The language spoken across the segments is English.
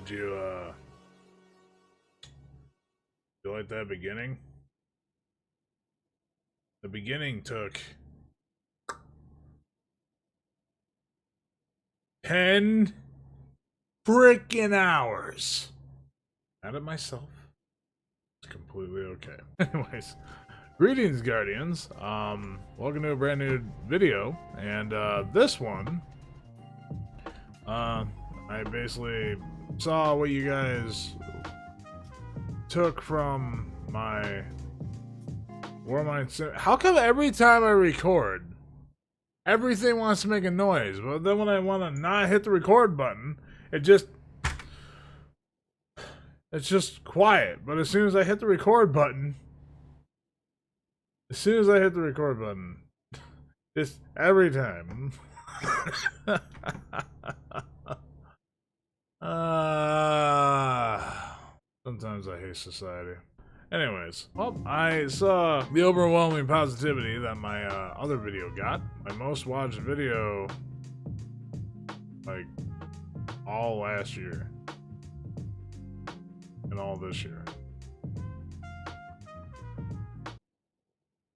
You like that beginning? The beginning took 10 freaking hours. Mad at myself. It's completely okay. Anyways, greetings, Guardians. Welcome to a brand new video, and this one, I basically saw what you guys took from my Warmind. How come every time I record, everything wants to make a noise, but then when I want to not hit the record button, it's just quiet. But as soon as I hit the record button, just every time. Sometimes I hate society. Anyways, well, I saw the overwhelming positivity that my other video got. My most watched video, like, all last year. And all this year.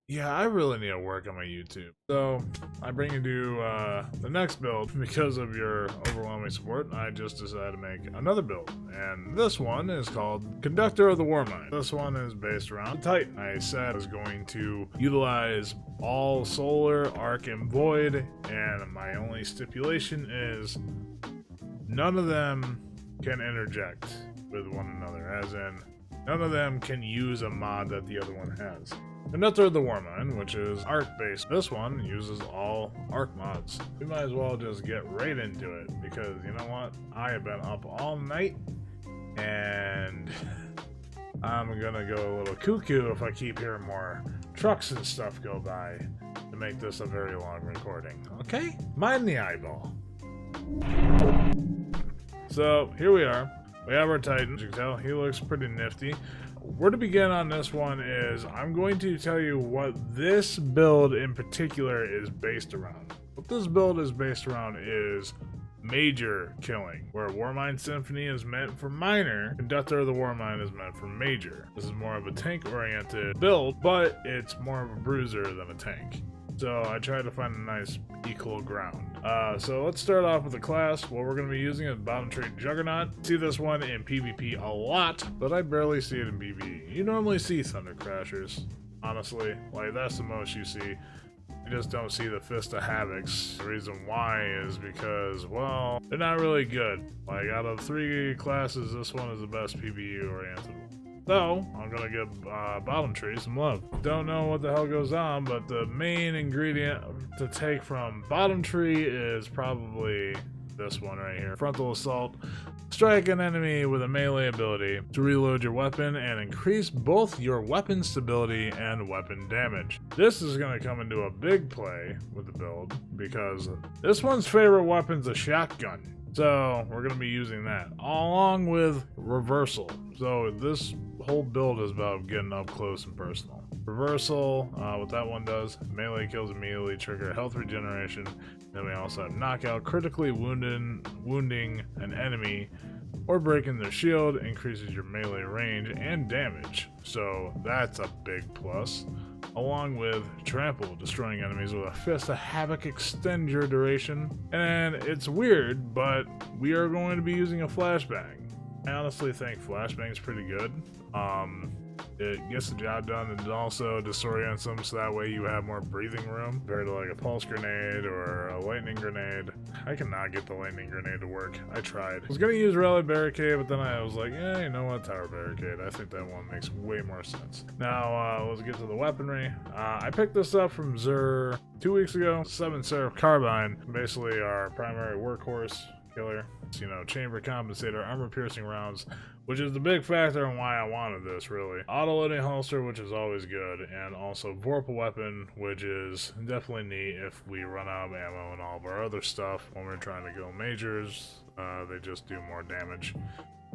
Yeah, I really need to work on my YouTube. So, I bring you to the next build. Because of your overwhelming support, I just decided to make another build. And this one is called Conductor of the Warmind. This one is based around Titan. I said I was going to utilize all solar, arc, and void. And my only stipulation is none of them can interject with one another. As in, none of them can use a mod that the other one has. Conductor of the Warmind, which is arc-based. This one uses all arc mods. We might as well just get right into it, because you know what? I have been up all night, and I'm gonna go a little cuckoo if I keep hearing more trucks and stuff go by to make this a very long recording. Okay? Mind the eyeball. So, here we are. We have our Titan. As you can tell, he looks pretty nifty. Where to begin on this one is I'm going to tell you what this build in particular is based around. What this build is based around is major killing, where Warmind Symphony is meant for minor, Conductor of the Warmind is meant for major. This is more of a tank-oriented build, but it's more of a bruiser than a tank. So I tried to find a nice equal ground. So let's start off with the class. What we're going to be using is Bottom Tree Juggernaut. See this one in PvP a lot, but I barely see it in PvE. You normally see Thunder Crashers, honestly. Like, that's the most you see. You just don't see the Fist of Havocs. The reason why is because, well, they're not really good. Like, out of 3 classes, this one is the best PvE oriented. So, I'm gonna give Bottom Tree some love. Don't know what the hell goes on, but the main ingredient to take from Bottom Tree is probably this one right here. Frontal Assault. Strike an enemy with a melee ability to reload your weapon and increase both your weapon stability and weapon damage. This is going to come into a big play with the build because this one's favorite weapon's a shotgun. So we're going to be using that along with Reversal. So this whole build is about getting up close and personal. Reversal, what that one does, melee kills immediately, trigger health regeneration. Then we also have Knockout, critically wounding an enemy or breaking their shield, increases your melee range and damage. So that's a big plus. Along with Trample, destroying enemies with a Fist of Havoc, extend your duration. And it's weird, but we are going to be using a flashbang. I honestly think flashbang's pretty good. It gets the job done and also disorients them so that way you have more breathing room compared to like a pulse grenade or a lightning grenade. I cannot get the lightning grenade to work. I tried. I was gonna use Rally Barricade, but then I was like, yeah, you know what, Tower Barricade. I think that one makes way more sense. Now, let's get to the weaponry. I picked this up from Zur 2 weeks ago. 7 Seraph Carbine, basically our primary workhorse killer. It's, you know, chamber compensator, armor piercing rounds, which is the big factor in why I wanted this, really. Auto-loading holster, which is always good, and also Vorpal weapon, which is definitely neat if we run out of ammo and all of our other stuff when we're trying to go majors. They just do more damage.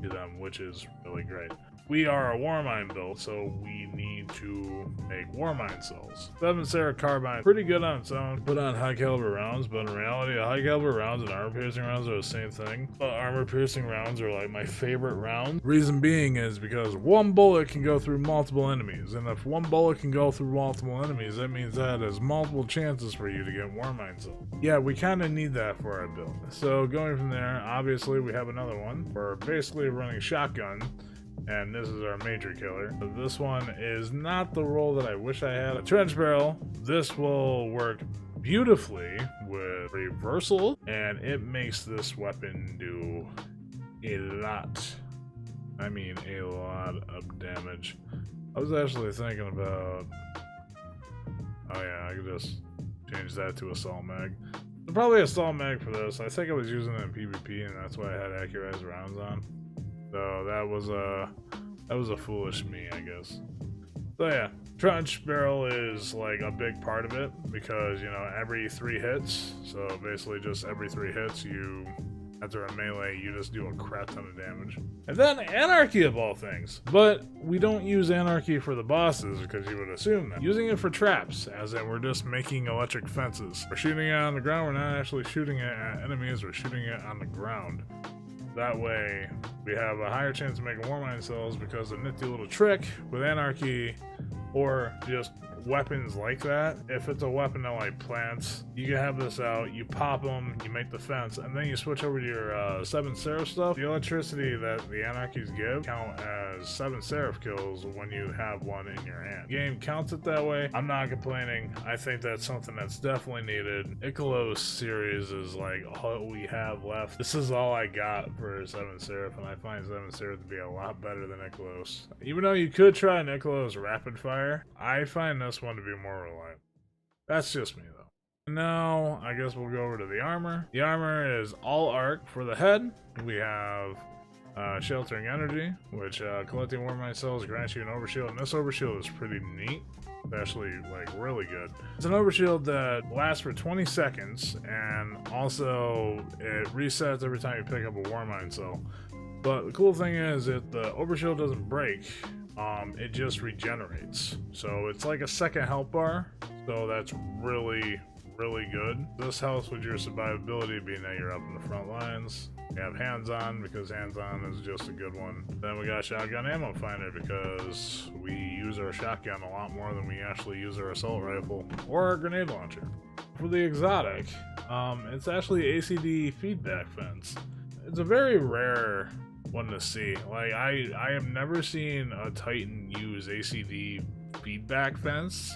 to them, which is really great. We are a Warmind build, so we need to make Warmind cells. 7 Seraph Carbine, pretty good on its own. Put on high caliber rounds, but in reality, high caliber rounds and armor piercing rounds are the same thing. But armor piercing rounds are like my favorite round. Reason being is because one bullet can go through multiple enemies, and if one bullet can go through multiple enemies, that means that has multiple chances for you to get Warmind cells. Yeah, we kind of need that for our build. So going from there, obviously we have another one. We're basically running shotgun. And this is our major killer. This one is not the role that I wish I had. A trench barrel. This will work beautifully with reversal, and it makes this weapon do a lot. I mean, a lot of damage. I was actually thinking about... Oh yeah, I could just change that to assault mag. Probably assault mag for this. I think I was using it in PvP, and that's why I had accurized rounds on. So that was a foolish me, I guess. So yeah, trench barrel is like a big part of it because, you know, every 3 hits. So basically just every 3 hits, you, after a melee, you just do a crap ton of damage. And then anarchy of all things. But we don't use anarchy for the bosses because you would assume that. Using it for traps, as in we're just making electric fences. We're shooting it on the ground, we're not actually shooting it at enemies, we're shooting it on the ground. That way, we have a higher chance of making Warmind cells because a nifty little trick with anarchy or just weapons like that. If it's a weapon that like plants, you can have this out, you pop them, you make the fence, and then you switch over to your 7 Seraph stuff. The electricity that the anarchies give count as 7 Seraph kills when you have one in your hand. The game counts it that way. I'm not complaining. I think that's something that's definitely needed. Ikelos series is like all we have left. This is all I got for 7 Seraph, and I find 7 Seraph to be a lot better than Ikelos. Even though you could try an Ikelos rapid fire, I find this one to be more reliable. That's just me though. Now, I guess we'll go over to the armor. The armor is all arc. For the head, we have sheltering energy, which collecting Warmind cells grants you an overshield, and this overshield is pretty neat. It's actually like really good. It's an overshield that lasts for 20 seconds, and also it resets every time you pick up a Warmind cell. But the cool thing is that the overshield doesn't break. It just regenerates. So it's like a second health bar. So that's really, really good. This helps with your survivability, being that you're up in the front lines. We have hands-on because hands-on is just a good one. Then we got shotgun ammo finder because we use our shotgun a lot more than we actually use our assault rifle or our grenade launcher. For the exotic, it's actually ACD feedback fence. It's a very rare one to see. Like I have never seen a Titan use ACD feedback fence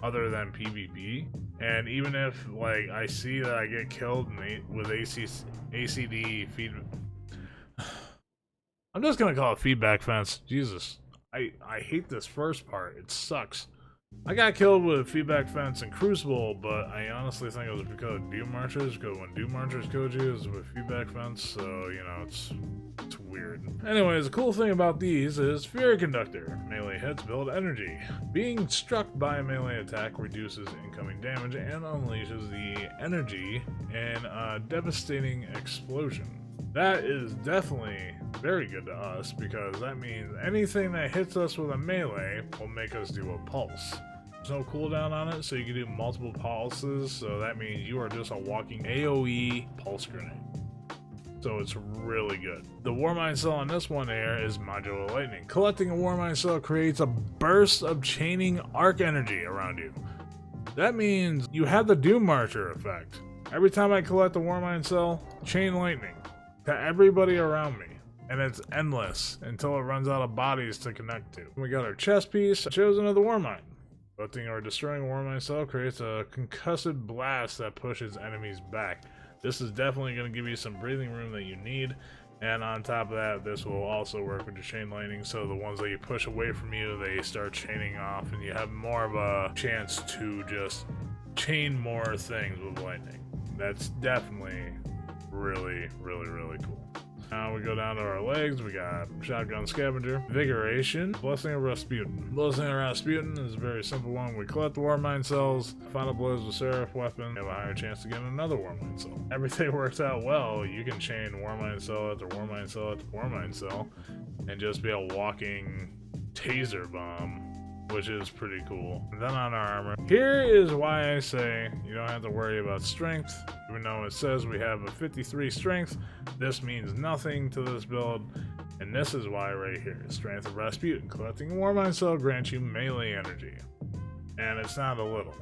other than PvP. And even if like I see that I get killed with ACD feedback, I'm just gonna call it feedback fence. Jesus, I hate this first part. It sucks. I got killed with feedback fence in Crucible, but I honestly think it was because of Doom Marchers, because when Doom Marchers killed you, it was with feedback fence, so, you know, it's weird. Anyways, the cool thing about these is Fury Conductor. Melee hits build energy. Being struck by a melee attack reduces incoming damage and unleashes the energy in a devastating explosion. That is definitely very good to us because that means anything that hits us with a melee will make us do a pulse. There's no cooldown on it, so you can do multiple pulses, so that means you are just a walking AoE pulse grenade. So it's really good. The Warmind cell on this one here is Modular Lightning. Collecting a Warmind cell creates a burst of chaining arc energy around you. That means you have the Doom Marcher effect. Every time I collect a Warmind cell, chain lightning to everybody around me, and it's endless until it runs out of bodies to connect to. We got our chest piece, Chosen of the Warmind. Collecting or destroying a Warmind cell creates a concussive blast that pushes enemies back. This is definitely going to give you some breathing room that you need, and on top of that, this will also work with your chain lightning, so the ones that you push away from you, they start chaining off, and you have more of a chance to just chain more things with lightning. That's definitely really, really, really cool. Now we go down to our legs. We got Shotgun Scavenger, Vigoration, Blessing of Rasputin. Blessing of Rasputin is a very simple one. We collect the Warmind cells, Final Blows with Seraph weapon, you have a higher chance to get another Warmind cell. Everything works out well. You can chain Warmind cell after Warmind cell after Warmind cell and just be a walking taser bomb, which is pretty cool. And then on our armor, here is why I say you don't have to worry about strength. Even though it says we have a 53 strength, this means nothing to this build. And this is why right here. Strength of Rasputin. Collecting a Warmind cell grants you melee energy. And it's not a little.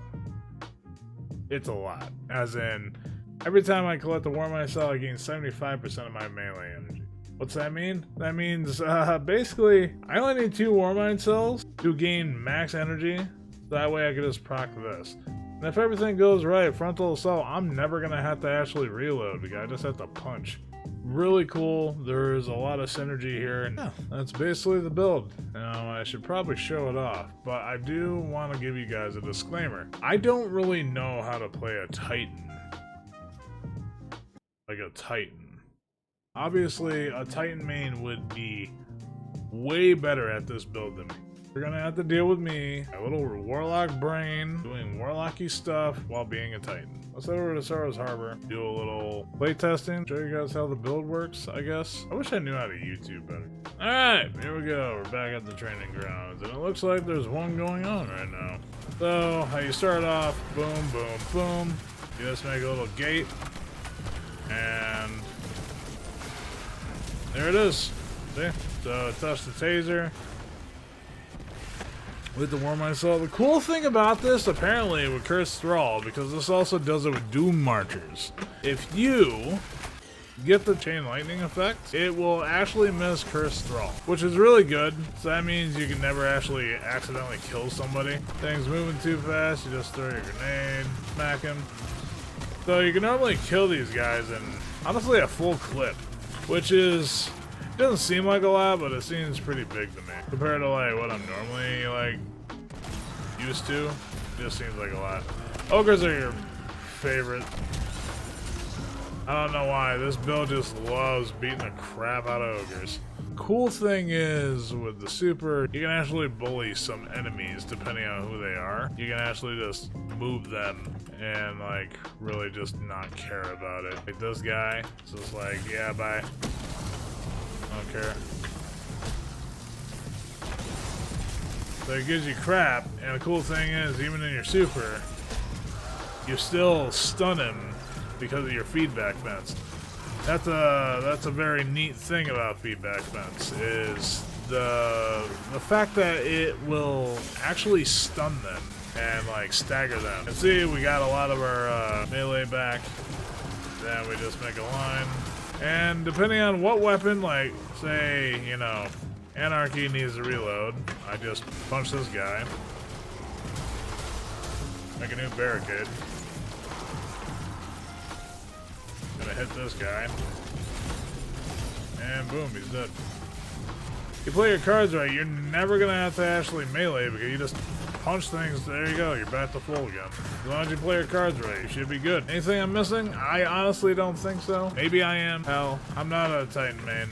It's a lot. As in, every time I collect a Warmind cell, I gain 75% of my melee energy. What's that mean? That means, basically, I only need 2 Warmind cells to gain max energy. That way I can just proc this. And if everything goes right, frontal assault, I'm never going to have to actually reload because I just have to punch. Really cool. There's a lot of synergy here. And yeah, that's basically the build. Now, I should probably show it off, but I do want to give you guys a disclaimer. I don't really know how to play a Titan. Like a Titan. Obviously, a Titan main would be way better at this build than me. You're gonna have to deal with me, a little warlock brain, doing warlocky stuff while being a Titan. Let's head over to Sorrow's Harbor, do a little playtesting, show you guys how the build works, I guess. I wish I knew how to YouTube better. Alright, here we go. We're back at the training grounds, and it looks like there's one going on right now. So, how you start off, boom, boom, boom. You just make a little gate, and there it is. See? So touch the taser with the Warmind cell. The cool thing about this, apparently, with Cursed Thrall, because this also does it with Doom Marchers. If you get the Chain Lightning effect, it will actually miss Cursed Thrall, which is really good. So that means you can never actually accidentally kill somebody. Things moving too fast, you just throw your grenade, smack him. So you can normally kill these guys in, honestly, a full clip. Which is, it doesn't seem like a lot, but it seems pretty big to me. Compared to like what I'm normally like used to, it just seems like a lot. Ogres are your favorite. I don't know why, this build just loves beating the crap out of ogres. Cool thing is, with the super, you can actually bully some enemies depending on who they are. You can actually just move them and like really just not care about it. Like this guy, it's just like, yeah, bye. I don't care. So it gives you crap, and the cool thing is, even in your super, you still stun him because of your feedback fence. That's a very neat thing about feedback fence, is the fact that it will actually stun them and like stagger them. And see, we got a lot of our melee back. Then we just make a line. And depending on what weapon, like say, you know, Anarchy needs to reload, I just punch this guy. Make a new barricade. Gonna hit this guy. And boom, he's dead. You play your cards right, you're never gonna have to actually melee because you just punch things. There you go, you're back to full again. As long as you play your cards right, you should be good. Anything I'm missing? I honestly don't think so. Maybe I am. Hell, I'm not a Titan main.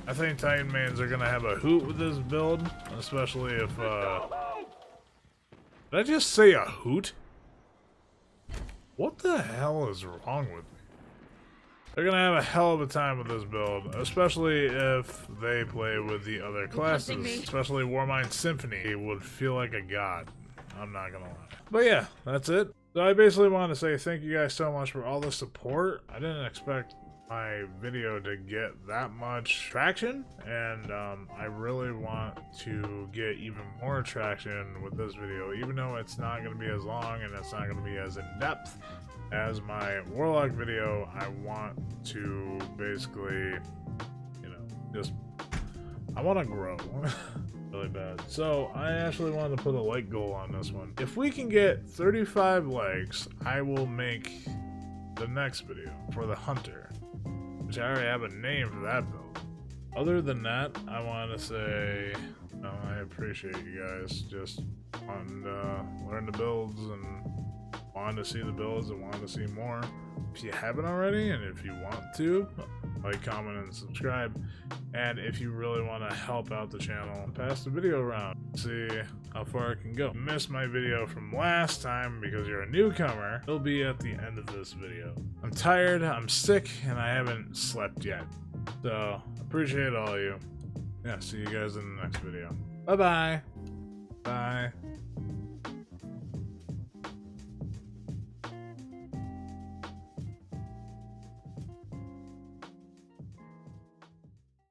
I think Titan mains are gonna have a hoot with this build, especially if, did I just say a hoot? What the hell is wrong with me? They're gonna have a hell of a time with this build, especially if they play with the other classes. Especially Warmind Symphony, it would feel like a god. I'm not gonna lie. But yeah, that's it. So I basically want to say thank you guys so much for all the support. I didn't expect my video to get that much traction, and I really want to get even more traction with this video, even though it's not going to be as long and it's not going to be as in-depth as my Warlock video. I want to basically, you know, just, I want to grow really bad. So I actually wanted to put a like goal on this one. If we can get 35 likes, I will make the next video for the Hunter, which I already have a name for that build. Other than that, I want to say, I appreciate you guys just wanting to learn the builds and wanted to see the builds and wanted to see more. If you haven't already, and if you want to, like, comment, and subscribe. And if you really want to help out the channel, pass the video around. See how far it can go. Missed my video from last time because you're a newcomer. It'll be at the end of this video. I'm tired, I'm sick, and I haven't slept yet. So, appreciate all of you. Yeah, see you guys in the next video. Bye-bye. Bye.